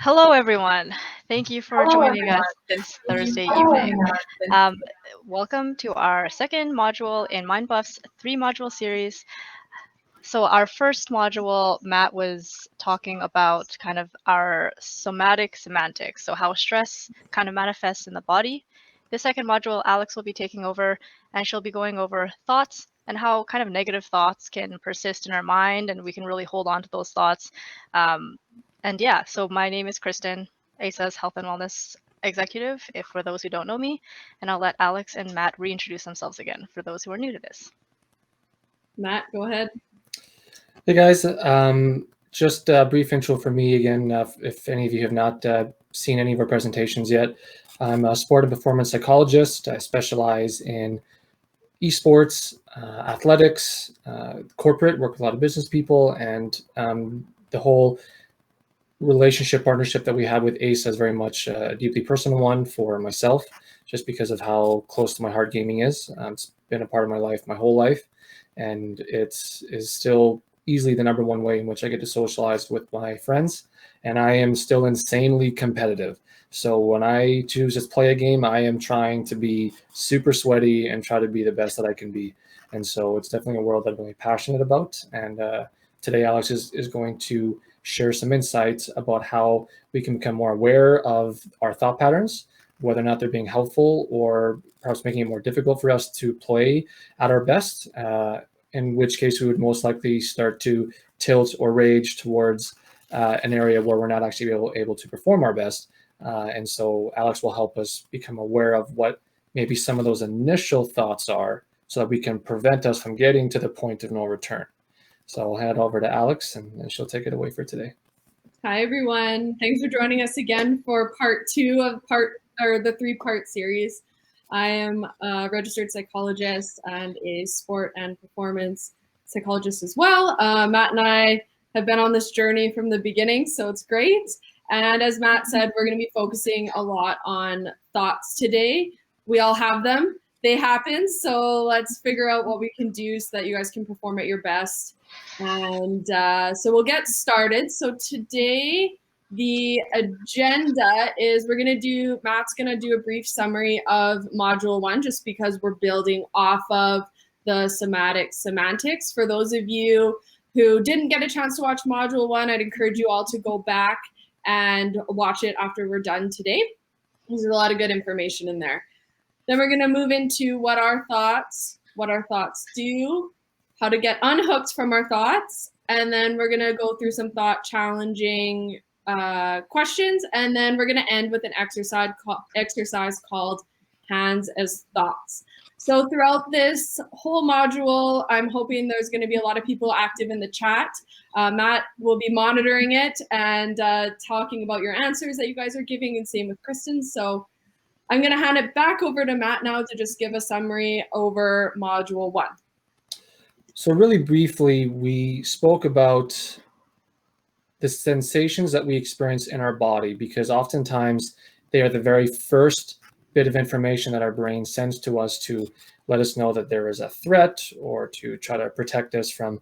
Hello, everyone. Thank you for Hello, joining everyone. us this Thank you Thursday for joining evening. us. Um, Welcome to our second module in MindBuff's three-module series. So our first module, Matt was talking about kind of our somatic semantics, so how stress kind of manifests in the body. The second module, Alex will be taking over, and she'll be going over thoughts and how kind of negative thoughts can persist in our mind, and we can really hold on to those thoughts. And yeah, so my name is Kristen, ASA's Health and Wellness Executive, if for those who don't know me, and I'll let Alex and Matt reintroduce themselves again for those who are new to this. Matt, go ahead. Hey guys, just a brief intro for me again. If any of you have not seen any of our presentations yet, I'm a sport and performance psychologist. I specialize in esports, athletics, corporate, work with a lot of business people, and the whole relationship partnership that we have with ACE is very much a deeply personal one for myself, just because of how close to my heart gaming is. It's been a part of my life my whole life, and is still easily the number one way in which I get to socialize with my friends. And I am still insanely competitive. So when I choose to play a game, I am trying to be super sweaty and try to be the best that I can be. And so it's definitely a world that I'm really passionate about. And today, Alex is going to share some insights about how we can become more aware of our thought patterns, whether or not they're being helpful or perhaps making it more difficult for us to play at our best, in which case we would most likely start to tilt or rage towards an area where we're not actually able to perform our best. And so Alex will help us become aware of what maybe some of those initial thoughts are so that we can prevent us from getting to the point of no return. So I'll hand it over to Alex and she'll take it away for today. Hi, everyone. Thanks for joining us again for part two of the three-part series. I am a registered psychologist and a sport and performance psychologist as well. Matt and I have been on this journey from the beginning, so it's great. And as Matt said, we're going to be focusing a lot on thoughts today. We all have them. They happen. So let's figure out what we can do so that you guys can perform at your best. And so we'll get started. So today, the agenda is Matt's going to do a brief summary of Module 1, just because we're building off of the somatic semantics. For those of you who didn't get a chance to watch Module 1, I'd encourage you all to go back and watch it after we're done today. There's a lot of good information in there. Then we're going to move into what our thoughts do, how to get unhooked from our thoughts, and then we're going to go through some thought challenging questions, and then we're going to end with an exercise called Hands as Thoughts. So throughout this whole module, I'm hoping there's going to be a lot of people active in the chat. Matt will be monitoring it and talking about your answers that you guys are giving, and same with Kristen. So I'm going to hand it back over to Matt now to just give a summary over Module 1. So really briefly, we spoke about the sensations that we experience in our body, because oftentimes they are the very first bit of information that our brain sends to us to let us know that there is a threat, or to try to protect us from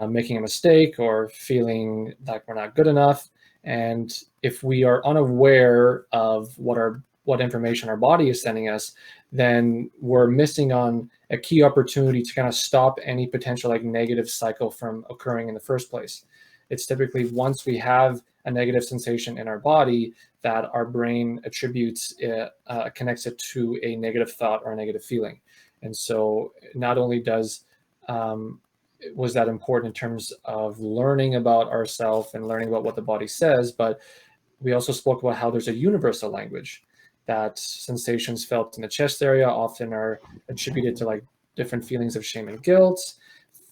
making a mistake or feeling like we're not good enough. And if we are unaware of what information our body is sending us, then we're missing on a key opportunity to kind of stop any potential negative cycle from occurring in the first place. It's typically once we have a negative sensation in our body that our brain attributes it, connects it to a negative thought or a negative feeling. And so not only was that important in terms of learning about ourselves and learning about what the body says, but we also spoke about how there's a universal language, that sensations felt in the chest area often are attributed to different feelings of shame and guilt.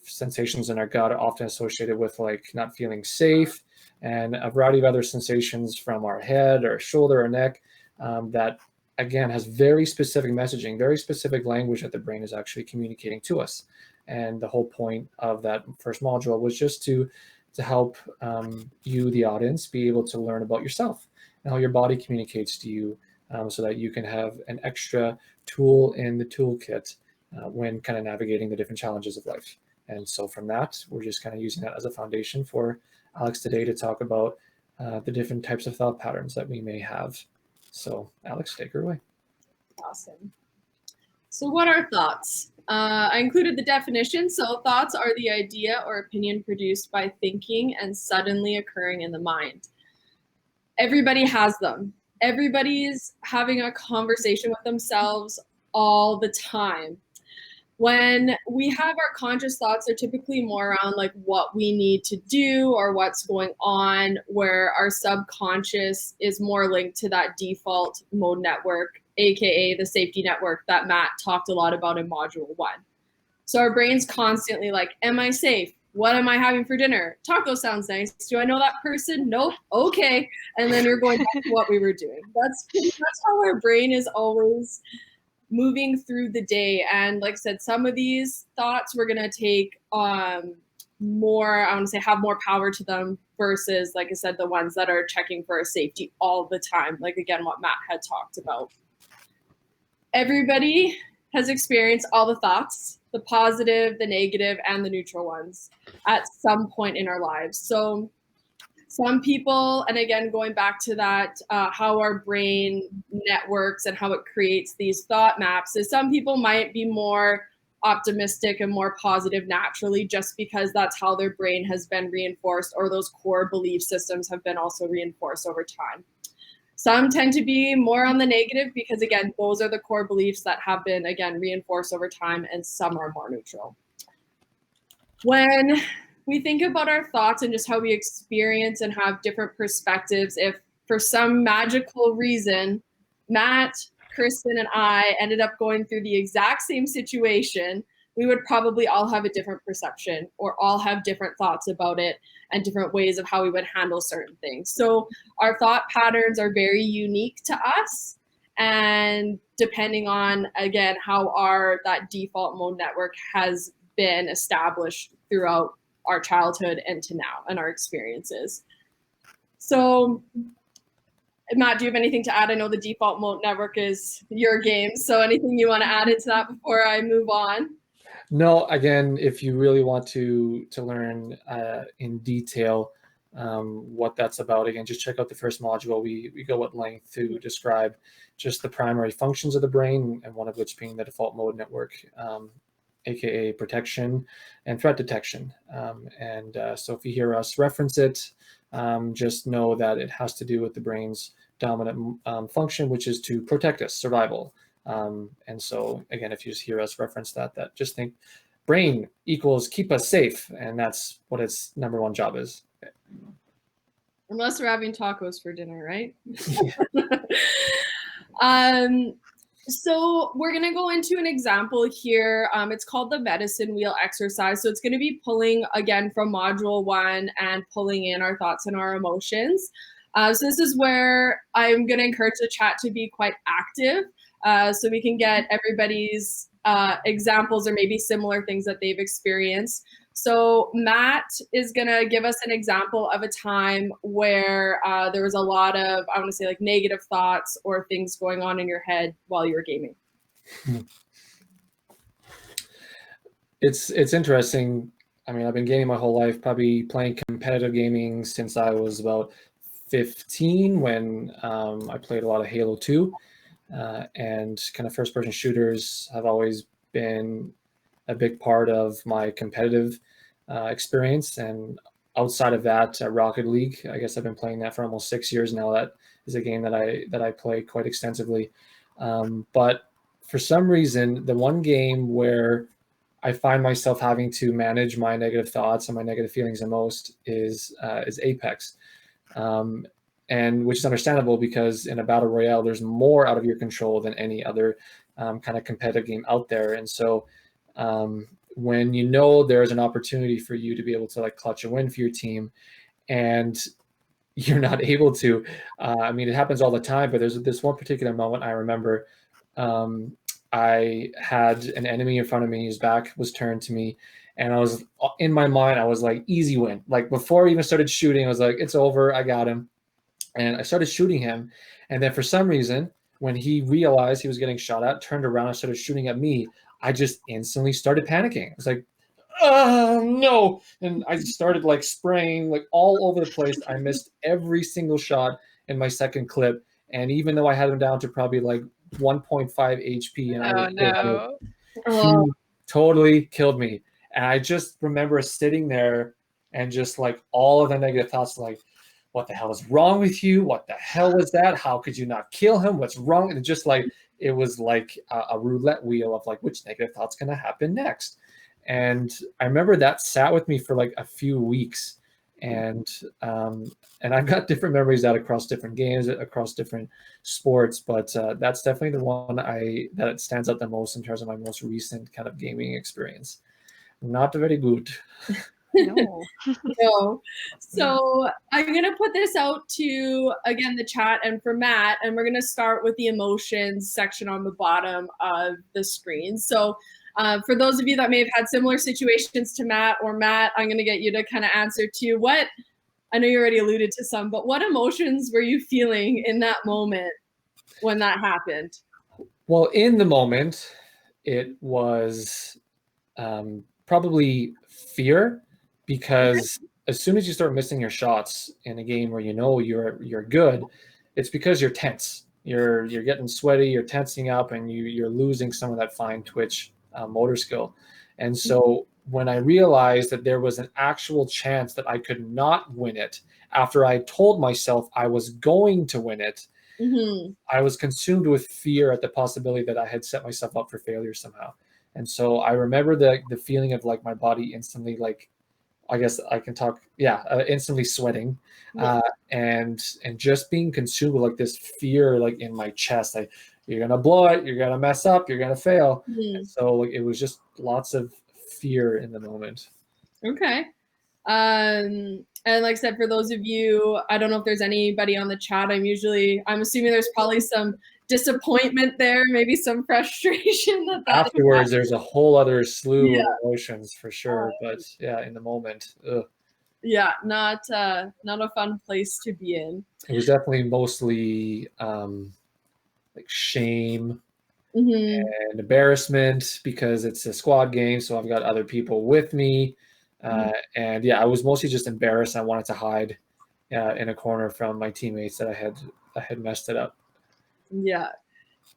Sensations in our gut are often associated with not feeling safe, and a variety of other sensations from our head or shoulder or neck that again has very specific messaging, very specific language that the brain is actually communicating to us. And the whole point of that first module was just to help you, the audience, be able to learn about yourself and how your body communicates to you, so that you can have an extra tool in the toolkit when kind of navigating the different challenges of life. And so from that, we're just kind of using that as a foundation for Alex today to talk about the different types of thought patterns that we may have. So Alex, take her away. Awesome. So what are thoughts? I included the definition. So thoughts are the idea or opinion produced by thinking and suddenly occurring in the mind. Everybody has them. Everybody's having a conversation with themselves all the time. When we have our conscious thoughts, they're typically more around like what we need to do or what's going on, where our subconscious is more linked to that default mode network, aka the safety network that Matt talked a lot about in module 1. So our brain's constantly like, am I safe? What am I having for dinner? Taco sounds nice. Do I know that person? Nope. Okay. And then you're going back to what we were doing. That's how our brain is always moving through the day. And like I said, some of these thoughts we're going to take more, I want to say, have more power to them versus, like I said, the ones that are checking for a safety all the time. Like, again, what Matt had talked about. Everybody has experienced all the thoughts, the positive, the negative, and the neutral ones at some point in our lives. So some people, and again, going back to that, how our brain networks and how it creates these thought maps, is some people might be more optimistic and more positive naturally just because that's how their brain has been reinforced, or those core belief systems have been also reinforced over time. Some tend to be more on the negative because, again, those are the core beliefs that have been, again, reinforced over time, and some are more neutral. When we think about our thoughts and just how we experience and have different perspectives, if for some magical reason, Matt, Kristen, and I ended up going through the exact same situation, we would probably all have a different perception or all have different thoughts about it and different ways of how we would handle certain things. So our thought patterns are very unique to us. And depending on, again, how that default mode network has been established throughout our childhood and to now and our experiences. So Matt, do you have anything to add? I know the default mode network is your game. So anything you want to add into that before I move on? No, again, if you really want to learn in detail what that's about, again, just check out the first module. We go at length to describe just the primary functions of the brain, and one of which being the default mode network, aka protection and threat detection. So if you hear us reference it, just know that it has to do with the brain's dominant function, which is to protect us, survival. And so again, if you just hear us reference that just think brain equals keep us safe, and that's what its number one job is. Unless we're having tacos for dinner, right? So we're going to go into an example here. It's called the medicine wheel exercise. So it's going to be pulling, again, from module 1 and pulling in our thoughts and our emotions. So this is where I'm going to encourage the chat to be quite active, so we can get everybody's examples or maybe similar things that they've experienced. So Matt is going to give us an example of a time where there was a lot of, I want to say, like negative thoughts or things going on in your head while you were gaming. It's interesting. I mean, I've been gaming my whole life, probably playing competitive gaming since I was about 15 when I played a lot of Halo 2. And kind of first-person shooters have always been a big part of my competitive experience. And outside of that, Rocket League, I guess I've been playing that for almost 6 years now. That is a game that I play quite extensively. But for some reason, the one game where I find myself having to manage my negative thoughts and my negative feelings the most is Apex. And which is understandable because in a battle royale, there's more out of your control than any other kind of competitive game out there. And so when you know there's an opportunity for you to be able to like clutch a win for your team and you're not able to, I mean, it happens all the time, but there's this one particular moment I remember. I had an enemy in front of me, his back was turned to me, and I was, in my mind, I was like, easy win. Like before I even started shooting, I was like, it's over, I got him. And I started shooting him. And then for some reason, when he realized he was getting shot at, turned around and started shooting at me, I just instantly started panicking. I was like, oh no. And I started like spraying like all over the place. I missed every single shot in my second clip. And even though I had him down to probably like 1.5 HP and I Oh was still good, no. Oh, he totally killed me. And I just remember sitting there and just like all of the negative thoughts like, what the hell is wrong with you? What the hell was that? How could you not kill him? What's wrong? And just like, it was like a roulette wheel of like, which negative thought's going to happen next? And I remember that sat with me for like a few weeks. And I've got different memories out across different games, across different sports, but that's definitely the one that stands out the most in terms of my most recent kind of gaming experience. Not very good. No. no. So I'm going to put this out to, again, the chat and for Matt, and we're going to start with the emotions section on the bottom of the screen. So for those of you that may have had similar situations to Matt, or Matt, I'm going to get you to kind of answer to what, I know you already alluded to some, but what emotions were you feeling in that moment when that happened? Well, in the moment, it was probably fear, because as soon as you start missing your shots in a game where you know you're good, it's because you're tense. You're getting sweaty, you're tensing up, and you're losing some of that fine twitch motor skill. And so when I realized that there was an actual chance that I could not win it after I told myself I was going to win it, Mm-hmm. I was consumed with fear at the possibility that I had set myself up for failure somehow. And so I remember the feeling of like my body instantly, like, I guess I can talk, instantly sweating, and just being consumed with like this fear, like in my chest, like you're gonna blow it, you're gonna mess up, you're gonna fail. Mm-hmm. And so like it was just lots of fear in the moment. Okay. And like I said, for those of you, I don't know if there's anybody on the chat. I'm assuming there's probably some disappointment there, maybe some frustration that Afterwards, there's a whole other slew of Yeah. emotions for sure. But yeah, in the moment, Yeah, not a fun place to be in. it was definitely mostly like shame Mm-hmm. and embarrassment because it's a squad game, so I've got other people with me. And yeah, I was mostly just embarrassed. I wanted to hide in a corner from my teammates that I had messed it up. Yeah.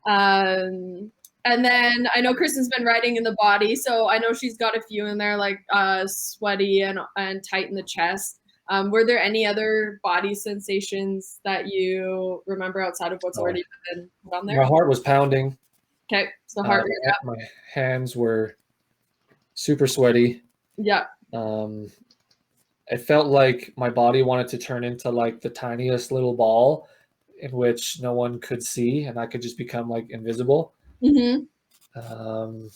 And then I know Kristen's been writing in the body, so I know she's got a few in there, like sweaty and tight in the chest. Were there any other body sensations that you remember outside of what's already been put on there? My heart was pounding. Okay, so heart rate up. My hands were super sweaty. Yeah. It felt like my body wanted to turn into like the tiniest little ball in which no one could see, and I could just become like invisible. Mm-hmm.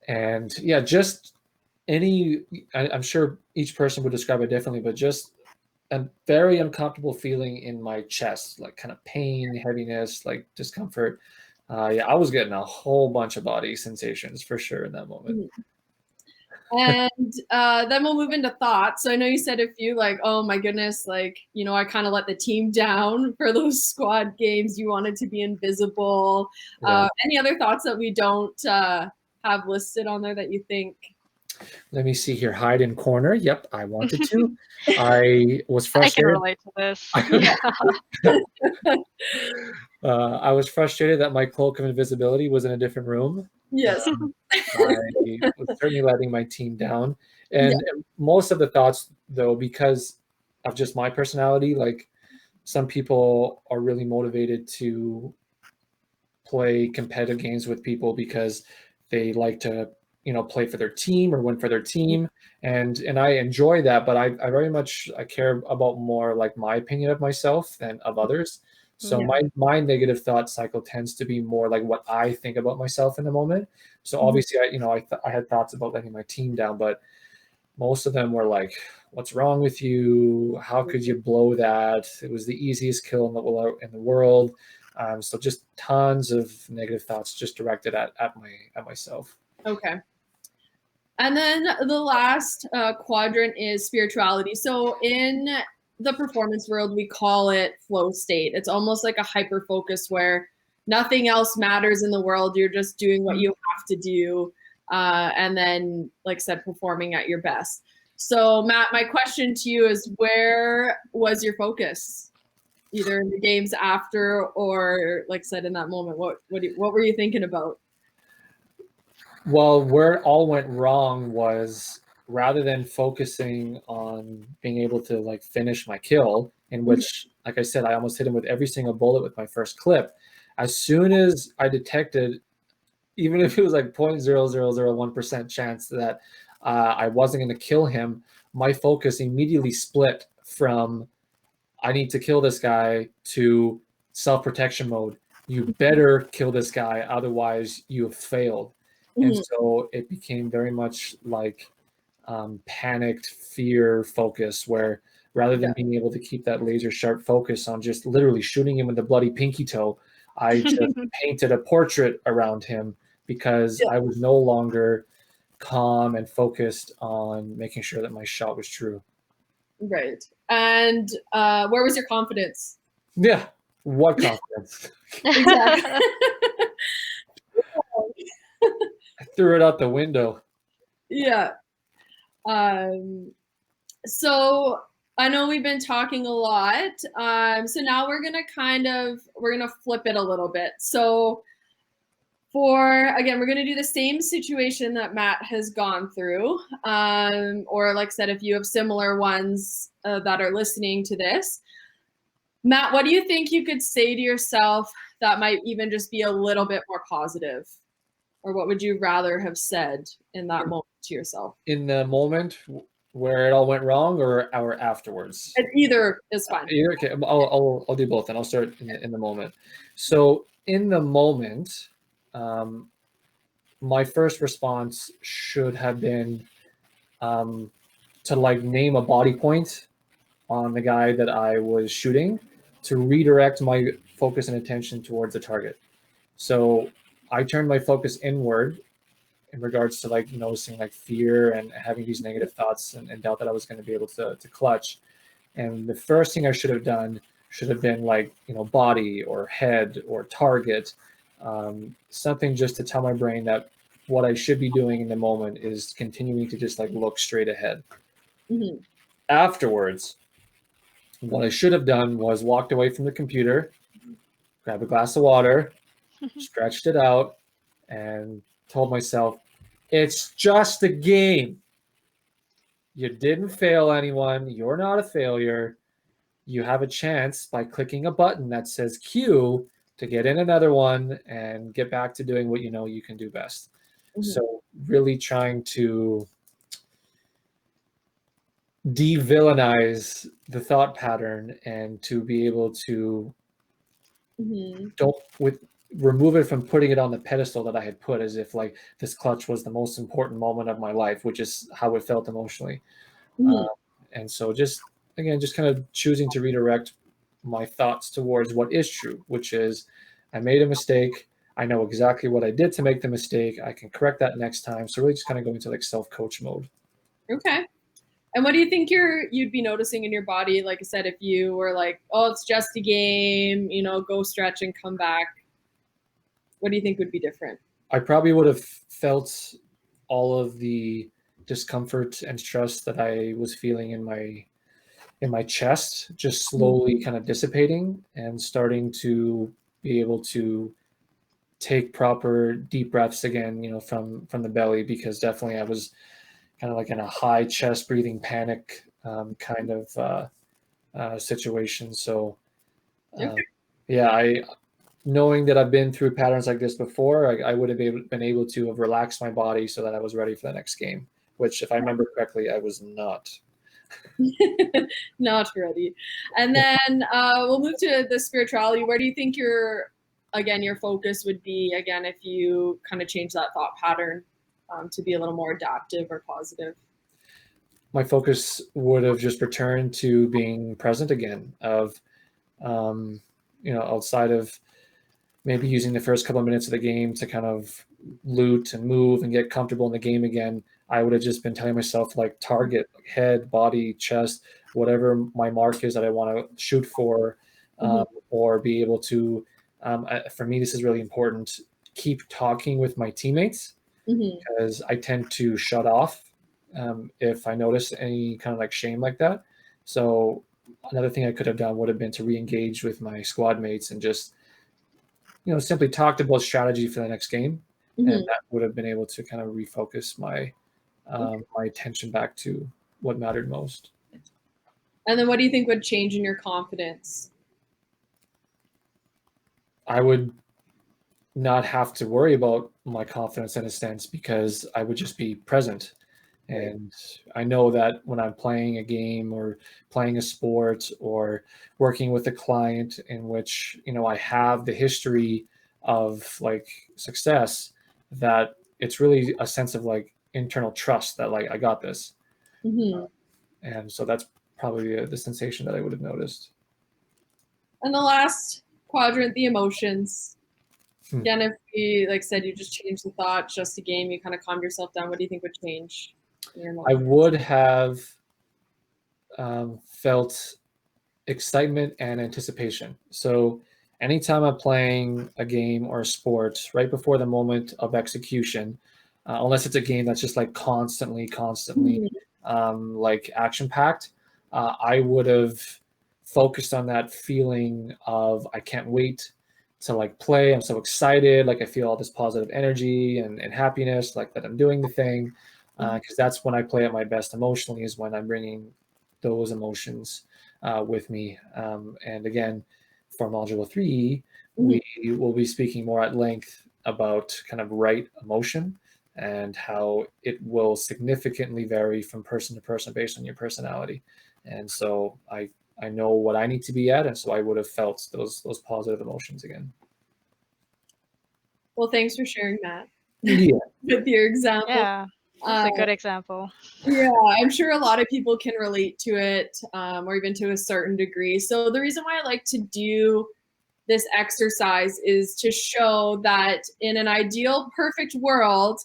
And yeah, just I'm sure each person would describe it differently, but just a very uncomfortable feeling in my chest, like kind of pain, heaviness, like discomfort. Yeah, I was getting a whole bunch of body sensations for sure in that moment. Mm-hmm. And then we'll move into thoughts. So I know you said a few, like, oh my goodness, like, you know, I kind of let the team down for those squad games. You wanted to be invisible. Yeah. Any other thoughts that we don't have listed on there that you think? Let me see here. Hide in corner. Yep, I wanted to. I was frustrated. I can relate to this. I was frustrated that my cloak of invisibility was in a different room. Yes. I was certainly letting my team down. And most of the thoughts, though, because of just my personality, like some people are really motivated to play competitive games with people because they like to, you know, play for their team or win for their team. And I enjoy that, but I very much I care about more like my opinion of myself than of others. So my negative thought cycle tends to be more like what I think about myself in the moment. So obviously, I had thoughts about letting my team down, but most of them were like, "What's wrong with you? How could you blow that? It was the easiest kill in the world." So just tons of negative thoughts just directed at myself. Okay. And then the last quadrant is spirituality. So in the performance world, we call it flow state. It's almost like a hyper focus where nothing else matters in the world. You're just doing what you have to do. and then, like I said, performing at your best. So, Matt, my question to you is, where was your focus? Either in the games after, or like I said, in that moment, what were you thinking about? Well, where it all went wrong was rather than focusing on being able to like finish my kill, in which, like I said, I almost hit him with every single bullet with my first clip. As soon as I detected, even if it was like 0.0001% chance that I wasn't going to kill him, my focus immediately split from I need to kill this guy to self-protection mode. You better kill this guy, otherwise you have failed. And so it became very much like panicked fear focus, where rather than being able to keep that laser sharp focus on just literally shooting him with the bloody pinky toe, I just painted a portrait around him because I was no longer calm and focused on making sure that my shot was true. Right. And where was your confidence? Yeah. What confidence? Exactly. I threw it out the window. Yeah. So I know we've been talking a lot. So now we're gonna flip it a little bit. So we're gonna do the same situation that Matt has gone through. Or like I said, if you have similar ones that are listening to this. Matt, what do you think you could say to yourself that might even just be a little bit more positive? Or what would you rather have said in that moment to yourself? In the moment where it all went wrong, or afterwards? Either is fine. Okay, I'll do both, and I'll start in the moment. So in the moment, my first response should have been to like name a body point on the guy that I was shooting to redirect my focus and attention towards the target. So I turned my focus inward in regards to like noticing like fear and having these negative thoughts and doubt that I was going to be able to clutch. And the first thing I should have done should have been like, body or head or target, something just to tell my brain that what I should be doing in the moment is continuing to just like look straight ahead. Mm-hmm. Afterwards, what I should have done was walked away from the computer, grabbed a glass of water, stretched it out, and told myself, it's just a game. You didn't fail anyone. You're not a failure. You have a chance by clicking a button that says Q to get in another one and get back to doing what you know you can do best. Mm-hmm. So really trying to de-villainize the thought pattern and to be able to remove it from putting it on the pedestal that I had put, as if like this clutch was the most important moment of my life, which is how it felt emotionally. And so just kind of choosing to redirect my thoughts towards what is true, which is I made a mistake. I know exactly what I did to make the mistake. I can correct that next time. So really just kind of going into like self-coach mode. Okay. And what do you think you'd be noticing in your body? Like I said, if you were like, oh, it's just a game, go stretch and come back. What do you think would be different? I probably would have felt all of the discomfort and stress that I was feeling in my chest just slowly kind of dissipating and starting to be able to take proper deep breaths again, from the belly, because definitely I was kind of like in a high chest breathing panic kind of situation. So knowing that I've been through patterns like this before, I would have been able to have relaxed my body so that I was ready for the next game, which, if I remember correctly, I was not. Not ready. And then we'll move to the spirituality. Where do you think your focus would be, again, if you kind of change that thought pattern to be a little more adaptive or positive? My focus would have just returned to being present again, of, outside of maybe using the first couple of minutes of the game to kind of loot and move and get comfortable in the game again. I would have just been telling myself like target, head, body, chest, whatever my mark is that I want to shoot for, or be able to, for me, this is really important, keep talking with my teammates because I tend to shut off if I notice any kind of like shame like that. So another thing I could have done would have been to re-engage with my squad mates and just, simply talked about strategy for the next game, and that would have been able to kind of refocus my my attention back to what mattered most. And then what do you think would change in your confidence? I would not have to worry about my confidence in a sense, because I would just be present. And I know that when I'm playing a game or playing a sport or working with a client in which, I have the history of like success, that it's really a sense of like internal trust that like I got this. And so that's probably the sensation that I would have noticed. And the last quadrant, the emotions. Again, if we, like said, you just change the thought, just a game, you kind of calm yourself down, what do you think would change? I would have felt excitement and anticipation. So anytime I'm playing a game or a sport, right before the moment of execution, unless it's a game that's just like constantly like action packed, I would have focused on that feeling of I can't wait to like play. I'm so excited. Like I feel all this positive energy and happiness, like that I'm doing the thing. Because that's when I play at my best emotionally, is when I'm bringing those emotions with me. And again, for Module 3, we will be speaking more at length about kind of right emotion and how it will significantly vary from person to person based on your personality. And so I know what I need to be at, and so I would have felt those positive emotions again. Well, thanks for sharing that. Yeah. With your example. Yeah, that's a good example. Yeah, I'm sure a lot of people can relate to it, or even to a certain degree. So the reason why I like to do this exercise is to show that in an ideal, perfect world,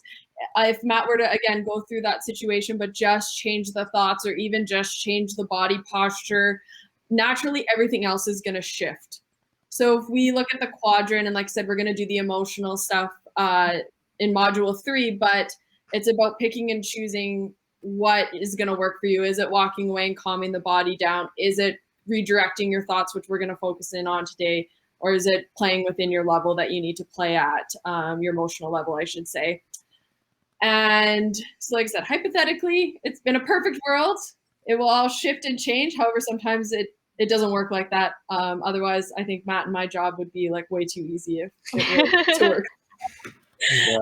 if Matt were to, again, go through that situation, but just change the thoughts or even just change the body posture, naturally everything else is going to shift. So if we look at the quadrant, and like I said, we're going to do the emotional stuff in Module 3, but it's about picking and choosing what is going to work for you. Is it walking away and calming the body down? Is it redirecting your thoughts, which we're going to focus in on today? Or is it playing within your level that you need to play at, your emotional level, I should say? And so like I said, hypothetically, it's been a perfect world. It will all shift and change. However, sometimes it doesn't work like that. Otherwise, I think Matt and my job would be like way too easy if it were to work. Yeah.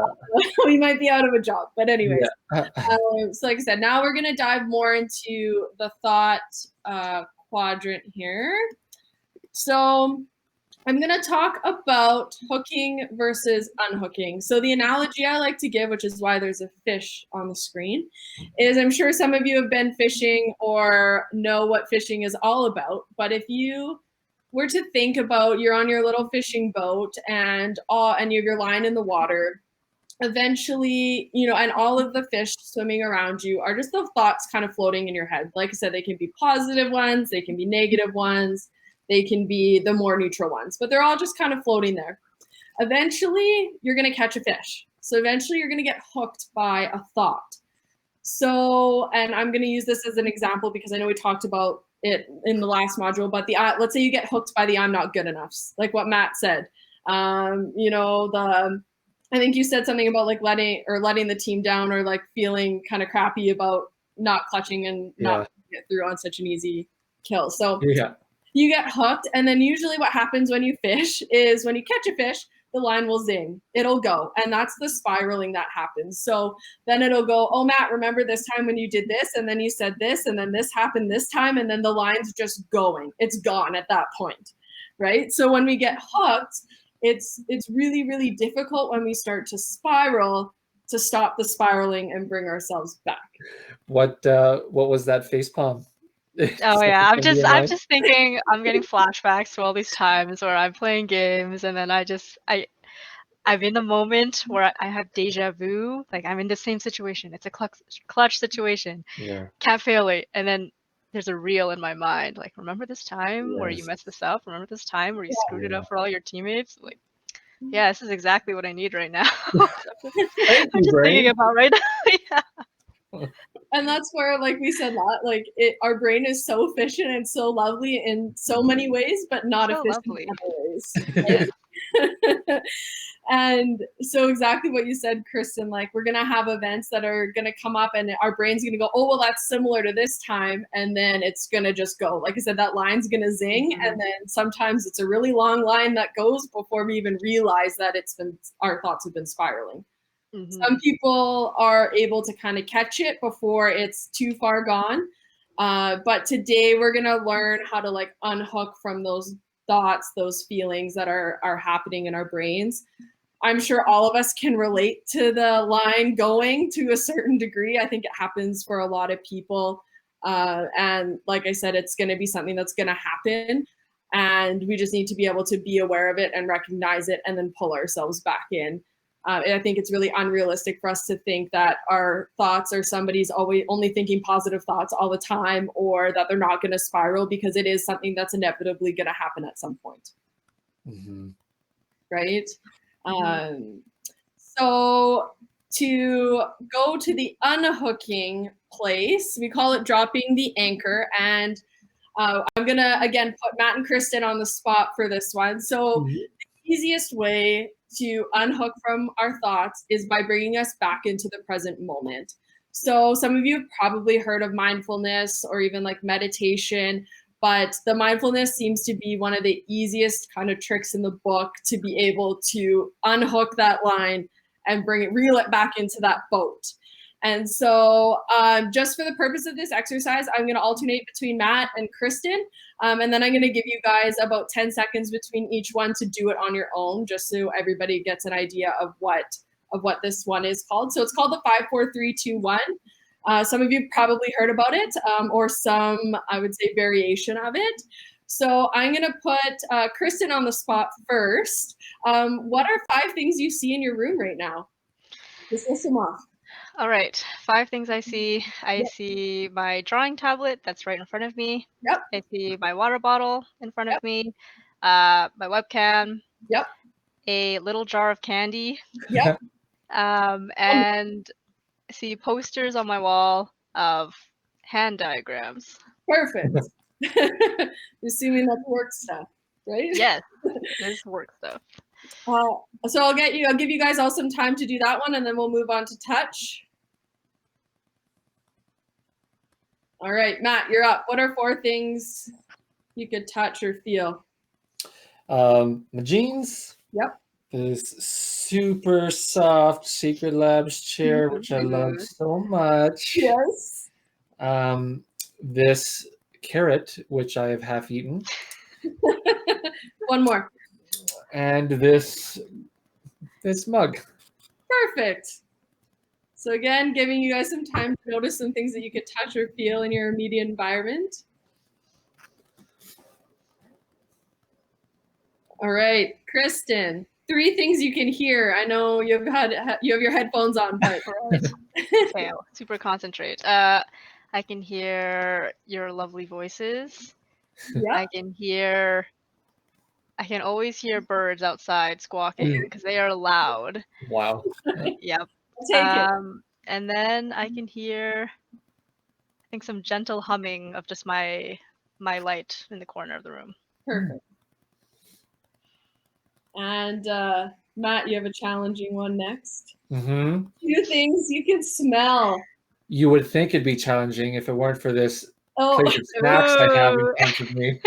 We might be out of a job. But anyways, so like I said, now we're going to dive more into the thought quadrant here. So I'm going to talk about hooking versus unhooking. So the analogy I like to give, which is why there's a fish on the screen, is I'm sure some of you have been fishing or know what fishing is all about. But if you were to think about you're on your little fishing boat and you have your line in the water, eventually, and all of the fish swimming around you are just the thoughts kind of floating in your head. Like I said, they can be positive ones, they can be negative ones. They can be the more neutral ones, but they're all just kind of floating there. Eventually, you're going to catch a fish. So eventually, you're going to get hooked by a thought. So, and I'm going to use this as an example because I know we talked about it in the last module, but let's say you get hooked by the I'm not good enough, like what Matt said. I think you said something about like letting the team down, or like feeling kind of crappy about not clutching and not get through on such an easy kill. So you get hooked, and then usually what happens when you fish is when you catch a fish, the line will zing. It'll go, and that's the spiraling that happens. So then it'll go, oh, Matt, remember this time when you did this, and then you said this, and then this happened this time, and then the line's just going. It's gone at that point, right? So when we get hooked, it's really, really difficult when we start to spiral to stop the spiraling and bring ourselves back. What was that face palm? Oh yeah, I'm just thinking, I'm getting flashbacks to all these times where I'm playing games and then I'm in the moment where I have deja vu, like I'm in the same situation. It's a clutch situation. Yeah. Can't fail it. And then there's a reel in my mind, like, remember this time where you messed this up? Remember this time where you screwed it up for all your teammates? Like, Yeah, this is exactly what I need right now. Thank I'm you, just thinking brain. about right now. Yeah. And that's where, like we said, our brain is so efficient and so lovely in so many ways, but not So efficient lovely. in other ways. Yeah. And so exactly what you said, Kristen, like we're going to have events that are going to come up and our brain's going to go, oh, well, that's similar to this time. And then it's going to just go, like I said, that line's going to zing. Mhm. And then sometimes it's a really long line that goes before we even realize that our thoughts have been spiraling. Some Mhm. people are able to kind of catch it before it's too far gone. But today we're going to learn how to like unhook from those thoughts, those feelings that are happening in our brains. I'm sure all of us can relate to the line going to a certain degree. I think it happens for a lot of people. And like I said, it's going to be something that's going to happen. And we just need to be able to be aware of it and recognize it and then pull ourselves back in. And I think it's really unrealistic for us to think that our thoughts are somebody's always only thinking positive thoughts all the time, or that they're not going to spiral, because it is something that's inevitably going to happen at some point. Mm-hmm. Right? Mhm. So to go to the unhooking place, we call it dropping the anchor. And I'm going to, again, put Matt and Kristen on the spot for this one. So the easiest way to unhook from our thoughts is by bringing us back into the present moment. So some of you have probably heard of mindfulness or even like meditation, but the mindfulness seems to be one of the easiest kind of tricks in the book to be able to unhook that line and reel it back into that boat. And so just for the purpose of this exercise, I'm going to alternate between Matt and Kristen. And then I'm going to give you guys about 10 seconds between each one to do it on your own, just so everybody gets an idea of what this one is called. So it's called the 5, 4, 3, 2, 1. Some of you probably heard about it, or some, I would say, variation of it. So I'm going to put Kristen on the spot first. What are 5 things you see in your room right now? Just list them off. All right. 5 things I see. I Yep. see my drawing tablet that's right in front of me. Yep. I see my water bottle in front Yep. of me. My webcam. Yep. A little jar of candy. Yep. And I see posters on my wall of hand diagrams. Perfect. Assuming that's work stuff, right? Yes, this work stuff. So I'll give you guys all some time to do that one, and then we'll move on to touch. All right, Matt, you're up. What are 4 things you could touch or feel? My jeans. Yep. This super soft Secret Labs chair, which I love so much. Yes. This carrot, which I have half eaten. One more. And this mug. Perfect. So again, giving you guys some time to notice some things that you could touch or feel in your immediate environment. All right, Kristen, 3 things you can hear. I know you have your headphones on, but Okay, I'll super concentrate. I can hear your lovely voices. yeah. I can always hear birds outside squawking because they are loud. Wow. Yep. Take it. And then I can hear, I think, some gentle humming of just my light in the corner of the room. Perfect. And Matt, you have a challenging one next. Mm-hmm. 2 things you can smell. You would think it'd be challenging if it weren't for this Oh, plate of snacks I have in Ooh. front of me.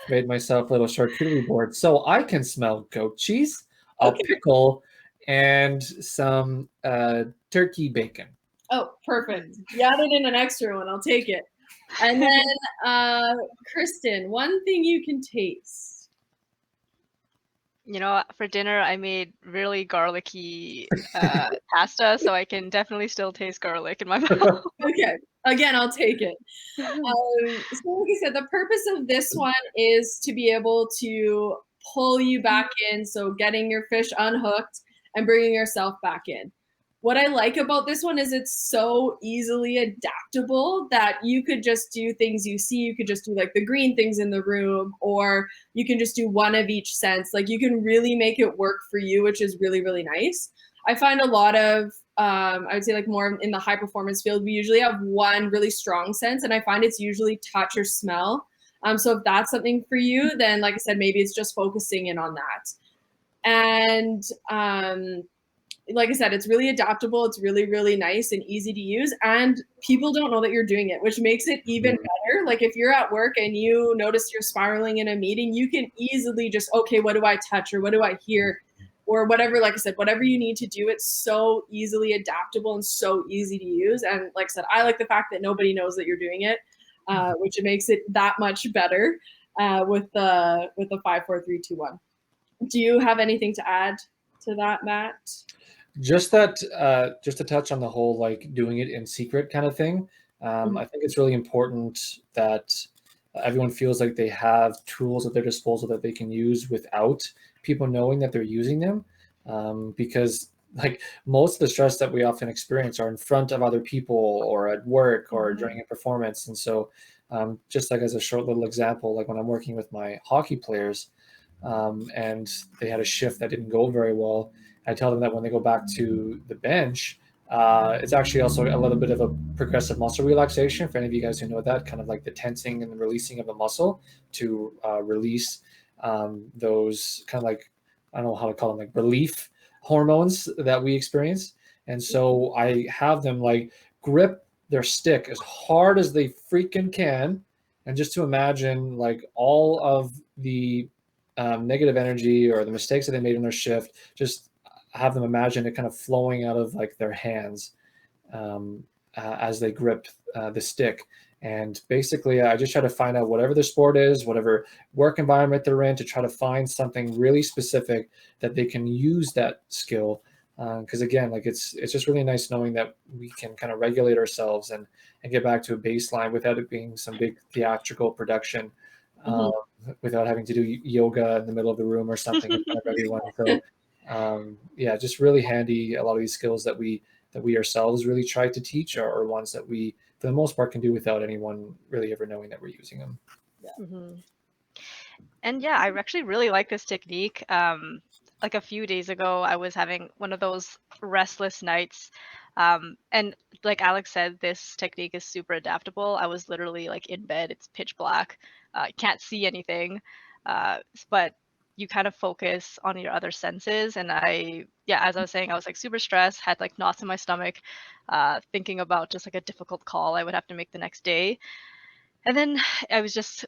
Made myself a little charcuterie board. So I can smell goat cheese, a pickle, and some turkey bacon. oh, perfect. You added in an extra one. I'll take it. And then, Kristen, 1 thing you can taste. You know, for dinner I made really garlicky pasta, so I can definitely still taste garlic in my mouth. Okay. Again, I'll take it. So like I said, the purpose of this one is to be able to pull you back in. So getting your fish unhooked and bringing yourself back in. what I like about this one is it's so easily adaptable that you could just do things you see. You could just do like the green things in the room, or you can just do one of each sense. Like you can really make it work for you, which is really, really nice. I find a lot of, I would say like more in the high performance field, we usually have one really strong sense, and I find it's usually touch or smell. So if that's something for you, then like I said, maybe it's just focusing in on that. And like I said, it's really adaptable. It's really, really nice and easy to use. And people don't know that you're doing it, which makes it even better. Like if you're at work and you notice you're spiraling in a meeting, you can easily just, okay, what do I touch or what do I hear or whatever, like I said, whatever you need to do. It's so easily adaptable and so easy to use. And like I said, I like the fact that nobody knows that you're doing it, which makes it that much better with the 5, 4, 3, 2, 1. Do you have anything to add to that, Matt? Just that, just to touch on the whole like doing it in secret kind of thing. I think it's really important that everyone feels like they have tools at their disposal that they can use without people knowing that they're using them, because like most of the stress that we often experience are in front of other people or at work or during a performance. And so just like as a short little example, like when I'm working with my hockey players, and they had a shift that didn't go very well, I tell them that when they go back to the bench, it's actually also a little bit of a progressive muscle relaxation. For any of you guys who know that, kind of like the tensing and the releasing of the muscle to release those kind of like, I don't know how to call them, like relief hormones that we experience. And so I have them like grip their stick as hard as they freaking can. And just to imagine like all of the negative energy or the mistakes that they made in their shift, just have them imagine it kind of flowing out of like their hands as they grip the stick. And basically, I just try to find out whatever the sport is, whatever work environment they're in, to try to find something really specific that they can use that skill. Because again, like it's just really nice knowing that we can kind of regulate ourselves and get back to a baseline without it being some big theatrical production. Without having to do yoga in the middle of the room or something in front of everyone. So yeah, just really handy. A lot of these skills that we ourselves really try to teach are ones that we, for the most part, can do without anyone really ever knowing that we're using them. And yeah, I actually really like this technique. Like a few days ago, I was having one of those restless nights. And like Alex said, this technique is super adaptable. I was literally like in bed, it's pitch black. Can't see anything, but you kind of focus on your other senses. And as I was saying, I was like super stressed, had like knots in my stomach, thinking about just like a difficult call I would have to make the next day. And then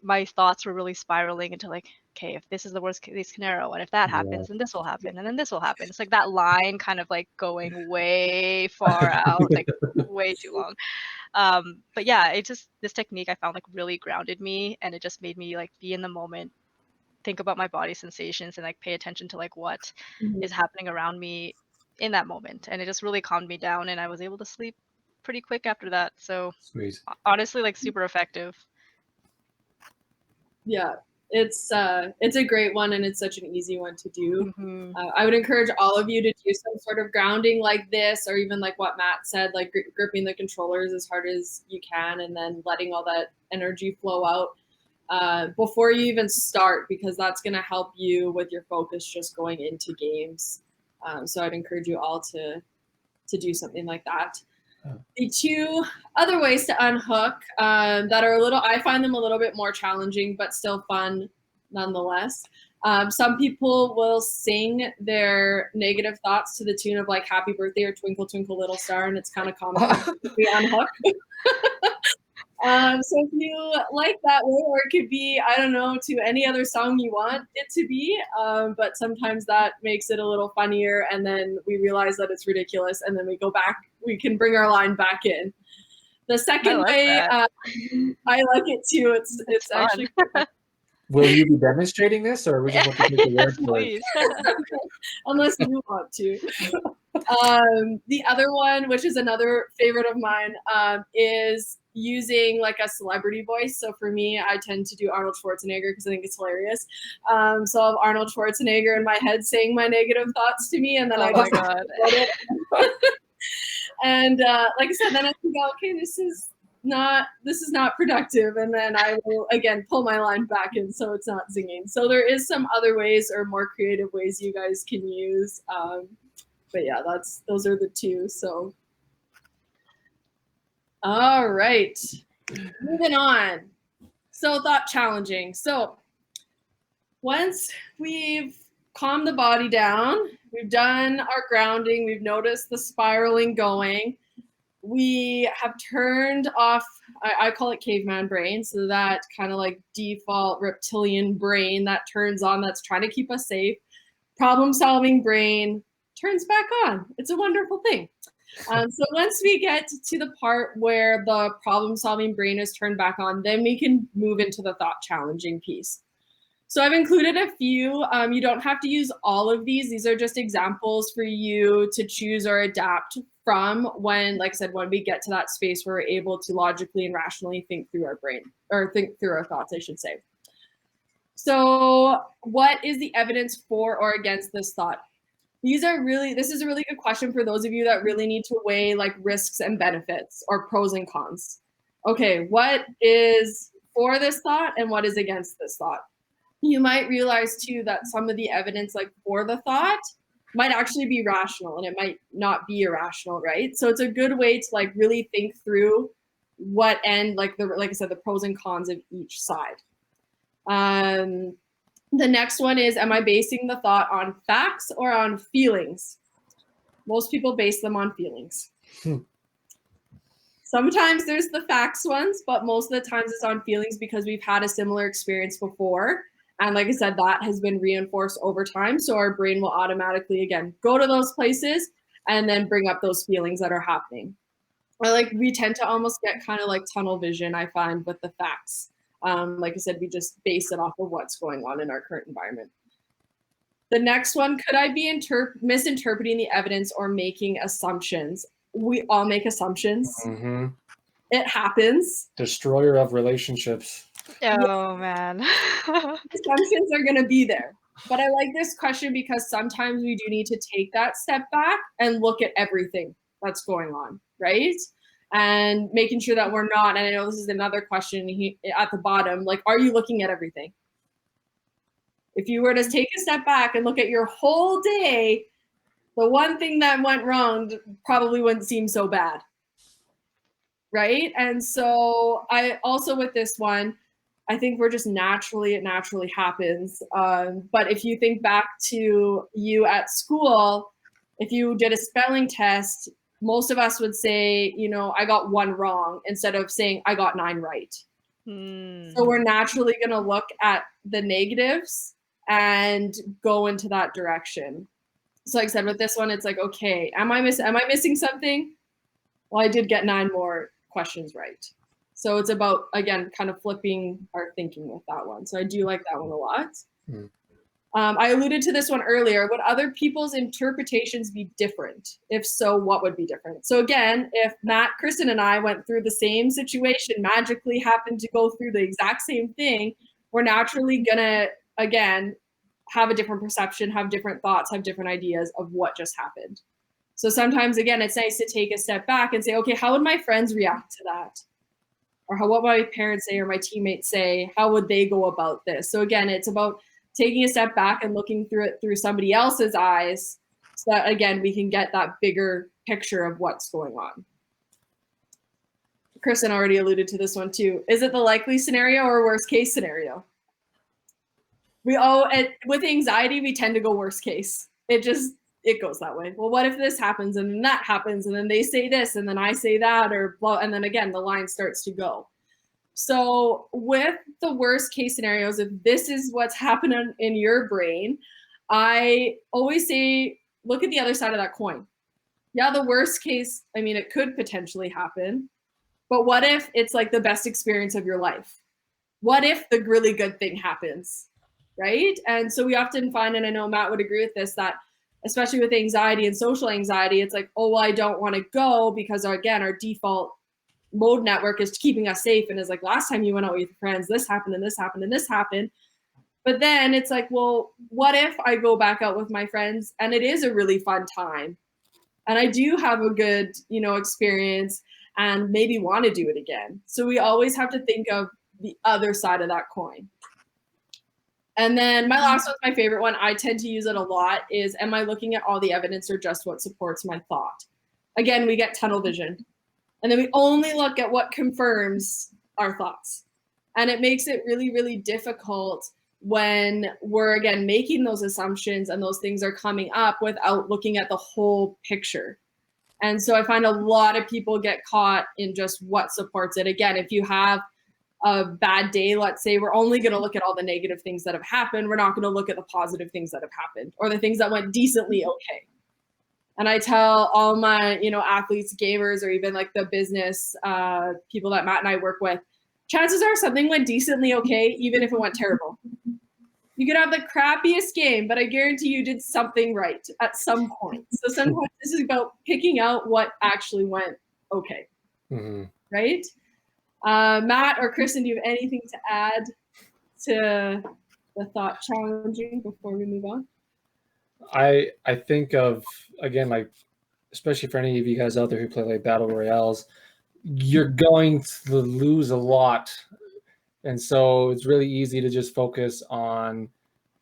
my thoughts were really spiraling into like, okay, if this is the worst case scenario, and if that happens, then this will happen, and then this will happen. It's like that line kind of like going way far out, like way too long. But yeah, this technique I found like really grounded me, and it just made me like be in the moment, think about my body sensations, and like pay attention to like what is happening around me in that moment. And it just really calmed me down, and I was able to sleep pretty quick after that. So Sweet. Honestly, like super effective. Yeah, it's a great one, and it's such an easy one to do. I would encourage all of you to do some sort of grounding like this, or even like what Matt said, like gripping the controllers as hard as you can, and then letting all that energy flow out before you even start, because that's going to help you with your focus just going into games. So I'd encourage you all to do something like that. The two other ways to unhook that are I find them a little bit more challenging, but still fun nonetheless. Some people will sing their negative thoughts to the tune of like "Happy Birthday" or "Twinkle Twinkle Little Star," and it's kind of comical to be unhook. So if you like that way, or it could be, I don't know, to any other song you want it to be, but sometimes that makes it a little funnier, and then we realize that it's ridiculous, and then we go back, we can bring our line back in. The second way, I like it too. It's actually Will you be demonstrating this, or are we just want to take the word for it? Unless you want to. The other one, which is another favorite of mine, is using like a celebrity voice. So for me, I tend to do Arnold Schwarzenegger because I think it's hilarious. So I'll have Arnold Schwarzenegger in my head saying my negative thoughts to me, and then I just let it. And like I said, then I can go, okay, this is not productive, and then I will again pull my line back in so it's not zinging. So there is some other ways or more creative ways you guys can use. But yeah, those are the two. So all right, moving on. So thought challenging. So once we've calmed the body down, we've done our grounding, we've noticed the spiraling going, we have turned off, I call it caveman brain, so that kind of like default reptilian brain that turns on, that's trying to keep us safe. Problem-solving brain turns back on. It's a wonderful thing. So once we get to the part where the problem-solving brain is turned back on, then we can move into the thought challenging piece. So I've included a few. You don't have to use all of these. These are just examples for you to choose or adapt from when, like I said, when we get to that space where we're able to logically and rationally think through our brain, or think through our thoughts, I should say. So what is the evidence for or against this thought? This is a really good question for those of you that really need to weigh like risks and benefits or pros and cons. Okay, what is for this thought and what is against this thought? You might realize too that some of the evidence like for the thought might actually be rational and it might not be irrational, right? So it's a good way to like really think through what end, like I said, the pros and cons of each side. The next one is, am I basing the thought on facts or on feelings? Most people base them on feelings. Sometimes there's the facts ones, but most of the times it's on feelings because we've had a similar experience before. And like I said, that has been reinforced over time. So our brain will automatically, again, go to those places and then bring up those feelings that are happening. Or like we tend to almost get kind of like tunnel vision, I find, with the facts. Like I said, we just base it off of what's going on in our current environment. The next one, could I be misinterpreting the evidence or making assumptions? We all make assumptions. Mm-hmm. It happens. Destroyer of relationships. Oh, man. Assumptions are going to be there. But I like this question because sometimes we do need to take that step back and look at everything that's going on, right? And making sure that we're not, and I know this is another question at the bottom, like, are you looking at everything? If you were to take a step back and look at your whole day, the one thing that went wrong probably wouldn't seem so bad, right? And so I also, with this one, I think we're just it naturally happens. But if you think back to you at school, if you did a spelling test, most of us would say, you know, I got 1 wrong instead of saying I got 9 right. So we're naturally going to look at the negatives and go into that direction. So like I said, with this one, it's like, okay, am I missing something? Well, I did get 9 more questions right. So it's about, again, kind of flipping our thinking with that one. So I do like that one a lot. Mm. I alluded to this one earlier. Would other people's interpretations be different? If so, what would be different? So again, if Matt, Kristen, and I went through the same situation, magically happened to go through the exact same thing, we're naturally going to, again, have a different perception, have different thoughts, have different ideas of what just happened. So sometimes, again, it's nice to take a step back and say, okay, how would my friends react to that? Or what my parents say or my teammates say, how would they go about this? So again, it's about taking a step back and looking through it through somebody else's eyes so that, again, we can get that bigger picture of what's going on. Kristen already alluded to this one too. Is it the likely scenario or worst case scenario? With anxiety, we tend to go worst case. It goes that way. Well, what if this happens and then that happens and then they say this and then I say that, or blah, and then again, the line starts to go. So with the worst case scenarios, if this is what's happening in your brain, I always say, look at the other side of that coin. Yeah, the worst case, I mean, it could potentially happen, but what if it's like the best experience of your life? What if the really good thing happens, right? And so we often find, and I know Matt would agree with this, that especially with anxiety and social anxiety, it's like, oh, well, I don't want to go because, again, our default mode network is keeping us safe and is like, last time you went out with your friends, this happened and this happened and this happened. But then it's like, well, what if I go back out with my friends and it is a really fun time? and I do have a good, experience and maybe want to do it again. So we always have to think of the other side of that coin. And then my last one's my favorite one. I tend to use it a lot is, am I looking at all the evidence or just what supports my thought? Again, we get tunnel vision. And then we only look at what confirms our thoughts. And it makes it really, really difficult when we're, again, making those assumptions and those things are coming up without looking at the whole picture. And so I find a lot of people get caught in just what supports it. Again, if you have a bad day, let's say, we're only going to look at all the negative things that have happened. We're not going to look at the positive things that have happened or the things that went decently okay. And I tell all my, athletes, gamers, or even like the business people that Matt and I work with, chances are something went decently okay, even if it went terrible. You could have the crappiest game, but I guarantee you did something right at some point. So sometimes this is about picking out what actually went okay, right? Matt or Kristen, do you have anything to add to the thought challenging before we move on? I think of, again, like, especially for any of you guys out there who play like battle royales, you're going to lose a lot. And so it's really easy to just focus on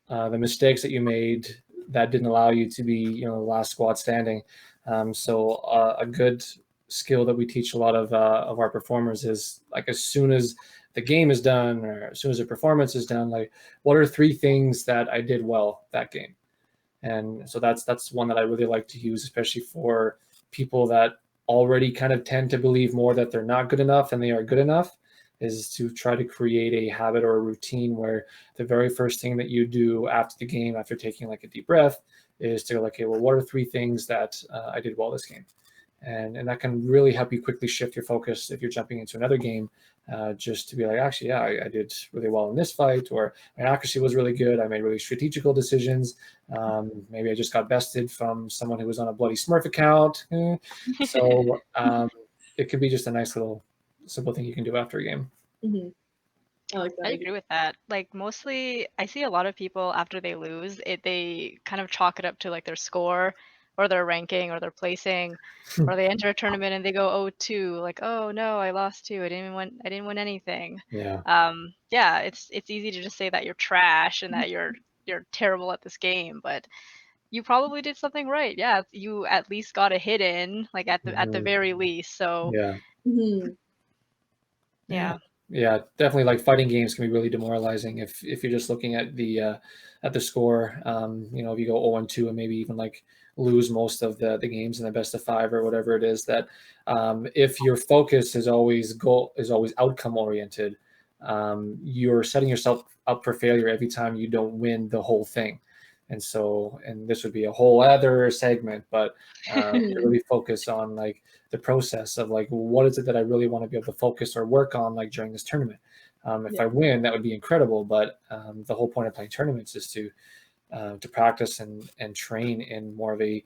the mistakes that you made that didn't allow you to be, the last squad standing. So a good skill that we teach a lot of our performers is, like, as soon as the game is done or as soon as the performance is done, like, what are 3 things that I did well that game? And so that's one that I really like to use, especially for people that already kind of tend to believe more that they're not good enough than they are good enough, is to try to create a habit or a routine where the very first thing that you do after the game, after taking like a deep breath, is to go like, okay, well, what are 3 things that I did well this game? And that can really help you quickly shift your focus if you're jumping into another game, just to be like, actually, yeah, I did really well in this fight, or my accuracy was really good. I made really strategical decisions. Maybe I just got bested from someone who was on a bloody Smurf account. So it could be just a nice little simple thing you can do after a game. Mm-hmm. I like that. I agree with that. Like, mostly I see a lot of people after they lose they kind of chalk it up to like their score or their ranking or their placing, or they enter a tournament and they go 0-2, like, oh no, I lost 2, I didn't win anything. Yeah. Yeah, it's easy to just say that you're trash and that you're terrible at this game, but you probably did something right. Yeah, you at least got a hit in, like at the very least. So Yeah. Mm-hmm. Yeah, definitely. Like, fighting games can be really demoralizing if you're just looking at the score. If you go 0-2 and maybe even like lose most of the games in the best of 5 or whatever it is, that if your focus is always outcome oriented, you're setting yourself up for failure every time you don't win the whole thing. And this would be a whole other segment, but to really focus on like the process of like, what is it that I really want to be able to focus or work on, like, during this tournament. If I win, that would be incredible, but the whole point of playing tournaments is to practice and train in more of a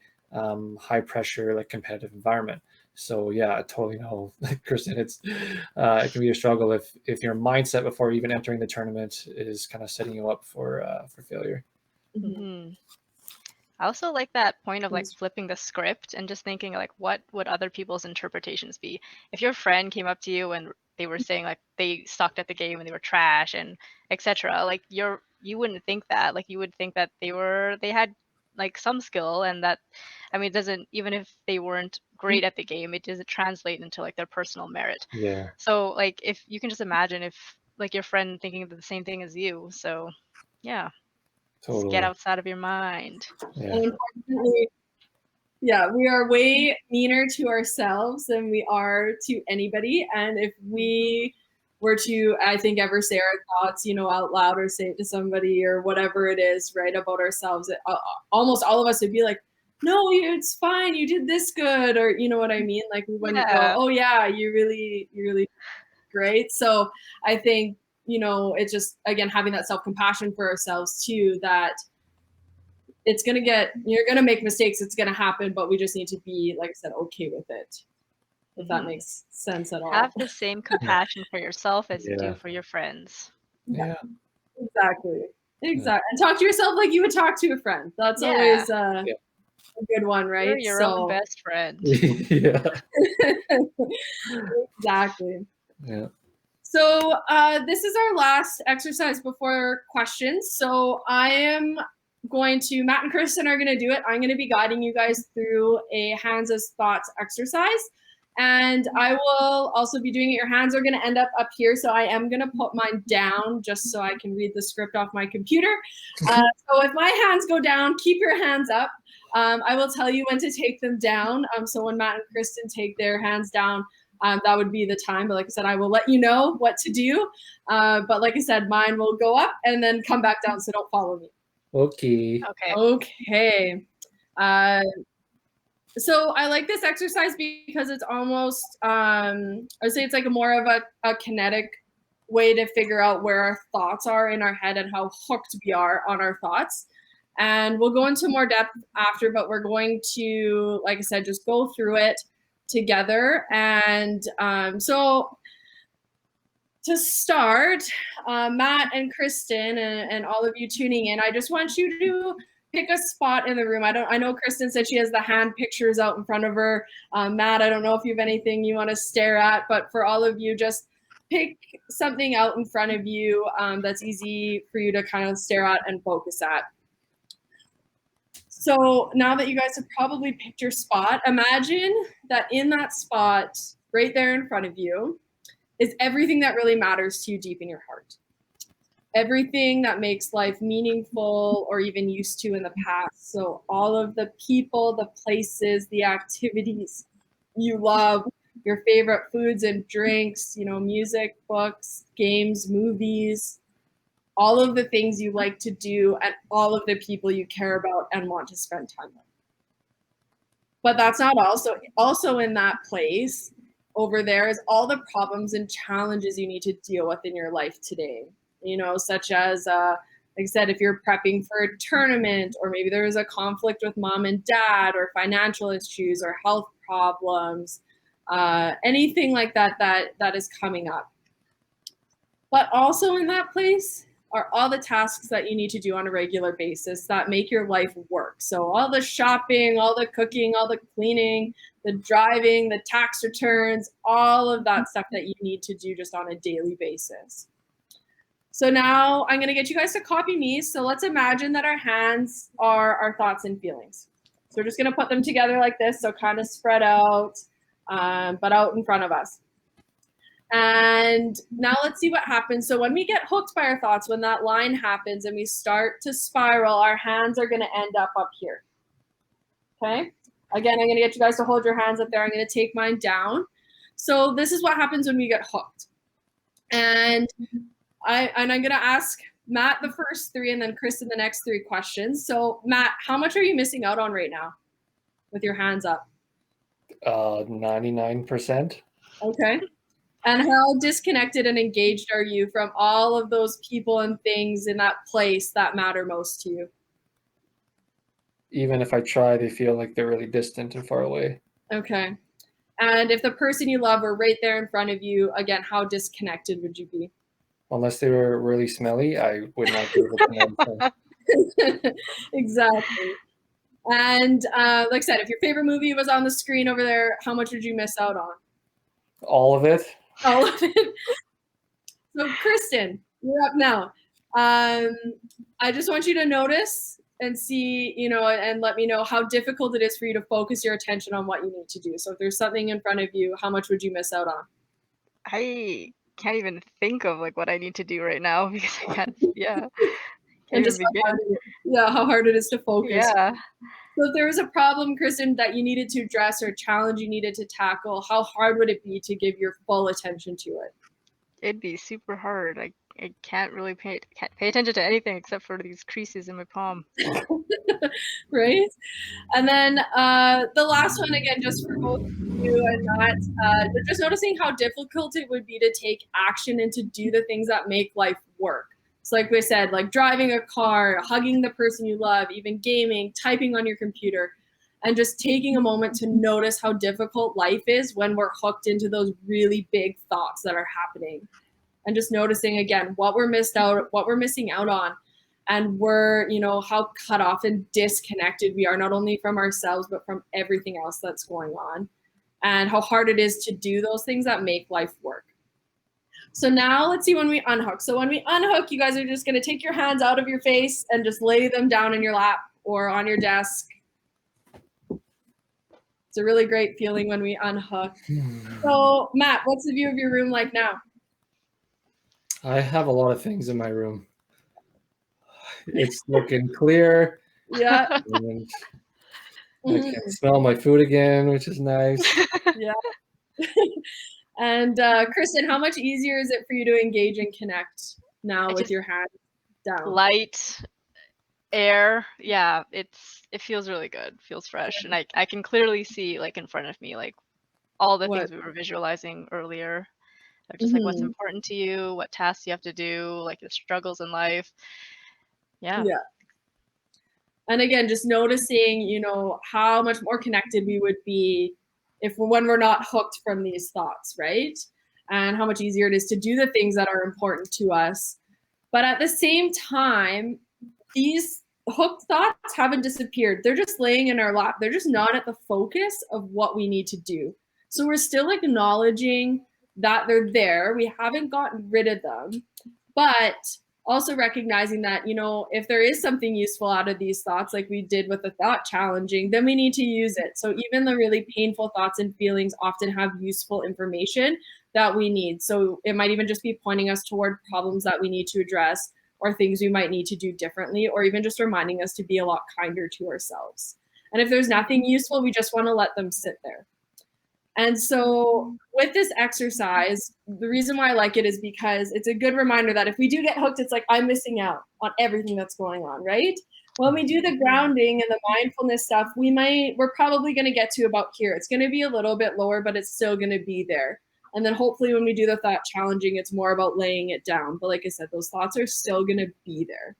high pressure, like, competitive environment. So yeah, I totally know, like, Kristen, it can be a struggle if your mindset before even entering the tournament is kind of setting you up for failure. Mm-hmm. I also like that point of like flipping the script and just thinking like, what would other people's interpretations be? If your friend came up to you and they were saying like they sucked at the game and they were trash and etc., like you wouldn't think that. Like, you would think that they had like some skill, and that, I mean, it doesn't, even if they weren't great at the game, it doesn't translate into like their personal merit. Yeah. So like, if you can just imagine if like your friend thinking the same thing as you. So yeah. Just Totally. get outside of your mind. Yeah. And unfortunately, we are way meaner to ourselves than we are to anybody. And if we were to, I think, ever say our thoughts, out loud, or say it to somebody or whatever it is, right, about ourselves, almost all of us would be like, no, it's fine, you did this good, or you know what I mean? Like, we wouldn't go, oh yeah, you're really great. So I think, it's just, again, having that self-compassion for ourselves too, that you're going to make mistakes. It's going to happen, but we just need to be, like I said, okay with it. If that makes sense at all. Have the same compassion for yourself as you do for your friends. Yeah. Exactly. And talk to yourself like you would talk to a friend. That's always, a good one, right? You're your own best friend. Yeah. Exactly. Yeah. So this is our last exercise before questions. So Matt and Kristen are going to do it. I'm going to be guiding you guys through a hands as thoughts exercise. And I will also be doing it. Your hands are going to end up here. So I am going to put mine down just so I can read the script off my computer. So if my hands go down, keep your hands up. I will tell you when to take them down. So when Matt and Kristen take their hands down, that would be the time. But like I said, I will let you know what to do. But like I said, mine will go up and then come back down. So don't follow me. Okay. Okay. So I like this exercise because it's almost, I would say it's like more of a kinetic way to figure out where our thoughts are in our head and how hooked we are on our thoughts. And we'll go into more depth after, but we're going to, like I said, just go through it together. And so to start, Matt and Kristen and all of you tuning in, I just want you to pick a spot in the room. I know Kristen said she has the hand pictures out in front of her. Matt, I don't know if you have anything you want to stare at, but for all of you, just pick something out in front of you that's easy for you to kind of stare at and focus at. So now that you guys have probably picked your spot, imagine that in that spot right there in front of you is everything that really matters to you deep in your heart. Everything that makes life meaningful or even used to in the past. So all of the people, the places, the activities you love, your favorite foods and drinks, music, books, games, movies, all of the things you like to do and all of the people you care about and want to spend time with. But that's not also in that place over there is all the problems and challenges you need to deal with in your life today. Such as, like I said, if you're prepping for a tournament, or maybe there is a conflict with mom and dad, or financial issues, or health problems, anything like that is coming up. But also in that place are all the tasks that you need to do on a regular basis that make your life work. So all the shopping, all the cooking, all the cleaning, the driving, the tax returns, all of that stuff that you need to do just on a daily basis. So now I'm going to get you guys to copy me. So let's imagine that our hands are our thoughts and feelings. So we're just going to put them together like this. So kind of spread out, but out in front of us. And now let's see what happens. So when we get hooked by our thoughts, when that line happens and we start to spiral, our hands are going to end up here. Okay. Again, I'm going to get you guys to hold your hands up there. I'm going to take mine down. So this is what happens when we get hooked. And I'm going to ask Matt the first three and then Kristen the next three questions. So Matt, how much are you missing out on right now with your hands up? 99%. Okay. And how disconnected and engaged are you from all of those people and things in that place that matter most to you? Even if I try, they feel like they're really distant and far away. Okay. And if the person you love were right there in front of you, again, how disconnected would you be? Unless they were really smelly, I would not be able to know. Exactly. And like I said, if your favorite movie was on the screen over there, how much would you miss out on? All of it. All of it. So Kristen, you're up now. I just want you to notice and see, and let me know how difficult it is for you to focus your attention on what you need to do. So if there's something in front of you, how much would you miss out on? I can't even think of what I need to do right now because I can't. Yeah. And just how hard it is to focus. Yeah. So if there was a problem, Kristen, that you needed to address or a challenge you needed to tackle, how hard would it be to give your full attention to it? It'd be super hard. I can't really pay attention to anything except for these creases in my palm. Right? And then the last one, again, just for both you and Matt, just noticing how difficult it would be to take action and to do the things that make life work. So like we said, like driving a car, hugging the person you love, even gaming, typing on your computer, and just taking a moment to notice how difficult life is when we're hooked into those really big thoughts that are happening. And just noticing, again, what we're missing out on. and we're, how cut off and disconnected we are, not only from ourselves, but from everything else that's going on, and how hard it is to do those things that make life work. So now let's see when we unhook. So when we unhook, you guys are just going to take your hands out of your face and just lay them down in your lap or on your desk. It's a really great feeling when we unhook. So Matt, what's the view of your room like now? I have a lot of things in my room. It's looking clear. Yeah. And I can smell my food again, which is nice. Yeah. And Kristen, how much easier is it for you to engage and connect now with your hands down? Light air. Yeah, it feels really good. Feels fresh. And I can clearly see, like, in front of me, like, all the things we were visualizing earlier. Just like what's important to you, what tasks you have to do, like the struggles in life. Yeah. And again, just noticing, how much more connected we would be when we're not hooked from these thoughts, right? And how much easier it is to do the things that are important to us. But at the same time, these hooked thoughts haven't disappeared. They're just laying in our lap. They're just not at the focus of what we need to do. So we're still acknowledging that they're there. We haven't gotten rid of them, but also recognizing that, if there is something useful out of these thoughts, like we did with the thought challenging, then we need to use it. So even the really painful thoughts and feelings often have useful information that we need. So it might even just be pointing us toward problems that we need to address, or things we might need to do differently, or even just reminding us to be a lot kinder to ourselves. And if there's nothing useful, we just want to let them sit there. And so with this exercise, the reason why I like it is because it's a good reminder that if we do get hooked, it's like I'm missing out on everything that's going on, right? When we do the grounding and the mindfulness stuff, we're probably going to get to about here. It's going to be a little bit lower, but it's still going to be there. And then hopefully when we do the thought challenging, it's more about laying it down. But like I said, those thoughts are still going to be there.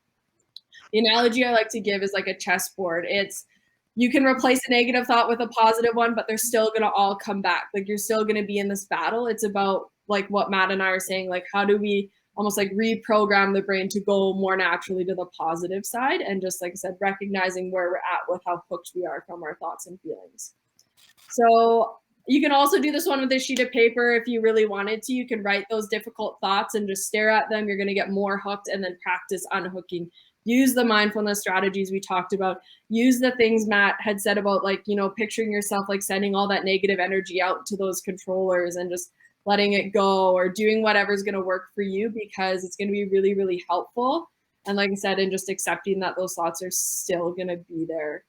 The analogy I like to give is like a chessboard. You can replace a negative thought with a positive one, but they're still going to all come back. Like you're still going to be in this battle. It's about like what Matt and I are saying, like how do we almost like reprogram the brain to go more naturally to the positive side, and just like I said, recognizing where we're at with how hooked we are from our thoughts and feelings. So you can also do this one with a sheet of paper if you really wanted to. You can write those difficult thoughts and just stare at them. You're going to get more hooked, and then practice unhooking. Use the mindfulness strategies we talked about. Use the things Matt had said about like, picturing yourself like sending all that negative energy out to those controllers and just letting it go, or doing whatever's going to work for you, because it's going to be really, really helpful. And like I said, and just accepting that those thoughts are still going to be there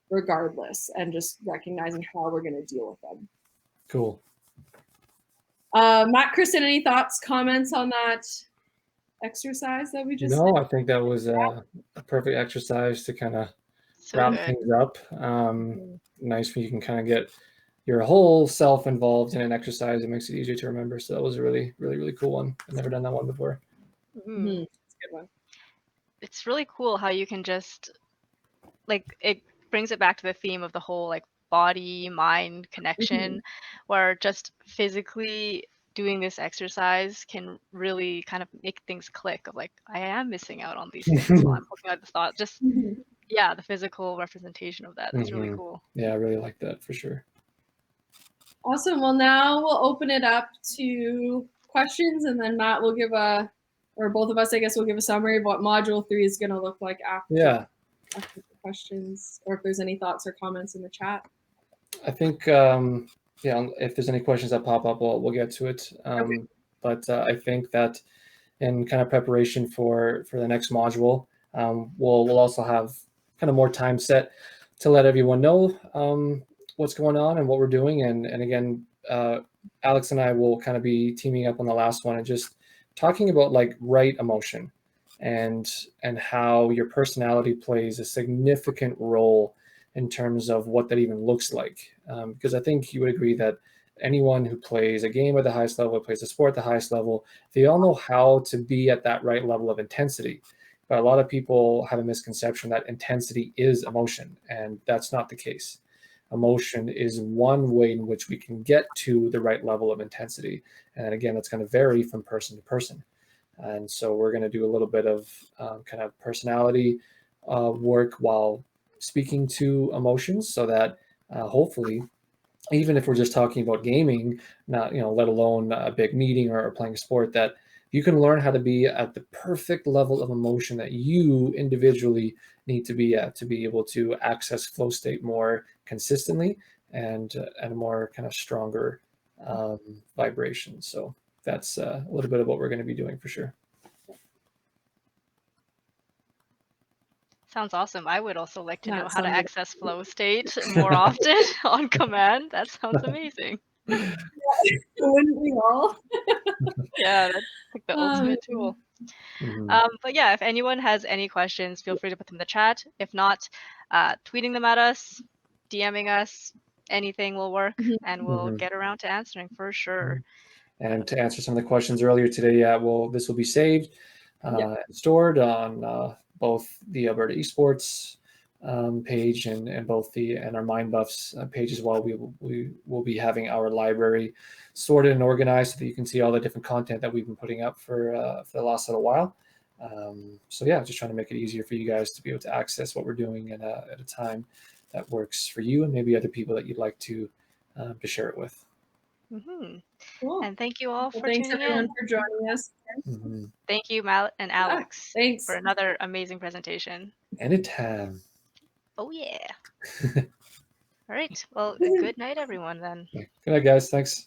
regardless, and just recognizing how we're going to deal with them. Cool. Matt, Kristen, any thoughts, comments on that exercise that we just did? did? I think that was a perfect exercise to kind of wrap things up. Nice when you can kind of get your whole self involved in an exercise. It makes it easier to remember. So that was a really, really, really cool one. I've never done that one before. That's a good one. It's really cool how you can just like, it brings it back to the theme of the whole like body mind connection, where just physically doing this exercise can really kind of make things click of like, I am missing out on these things while I'm looking at the thought. Just the physical representation of that. That's really cool. Yeah, I really like that for sure. Awesome. Well, now we'll open it up to questions, and then Matt will give or both of us, I guess, will give a summary of what Module 3 is going to look like after the questions, or if there's any thoughts or comments in the chat. I think, if there's any questions that pop up, we'll get to it. But I think that in kind of preparation for the next module, we'll also have kind of more time set to let everyone know what's going on and what we're doing. And again, Alex and I will kind of be teaming up on the last one and just talking about like right emotion and how your personality plays a significant role in terms of what that even looks like. Because I think you would agree that anyone who plays a game at the highest level, plays a sport at the highest level, they all know how to be at that right level of intensity. But a lot of people have a misconception that intensity is emotion, and that's not the case. Emotion is one way in which we can get to the right level of intensity. And again, that's going to vary from person to person. And so we're going to do a little bit of kind of personality work while speaking to emotions, so that hopefully, even if we're just talking about gaming, not, let alone a big meeting or playing a sport, that you can learn how to be at the perfect level of emotion that you individually need to be at to be able to access flow state more consistently and a more kind of stronger vibration. So that's a little bit of what we're going to be doing for sure. Sounds awesome. I would also like to know how to sounds access flow state more often on command. That sounds amazing. Wouldn't we all? Yeah, that's like the ultimate tool. But yeah, if anyone has any questions, feel free to put them in the chat. If not, tweeting them at us, DMing us, anything will work, and we'll get around to answering for sure. And to answer some of the questions earlier today, this will be saved and stored on both the Alberta Esports page and both and our Mind Buffs page as well. We will be having our library sorted and organized so that you can see all the different content that we've been putting up for the last little while. So yeah, just trying to make it easier for you guys to be able to access what we're doing at a time that works for you and maybe other people that you'd like to share it with. Cool. And thank you all for thanks tuning everyone in. for joining us. Thank you, Matt and Alex, thanks for another amazing presentation. Anytime. Oh yeah. All right. Well, good night, everyone. Then. Good night, guys. Thanks.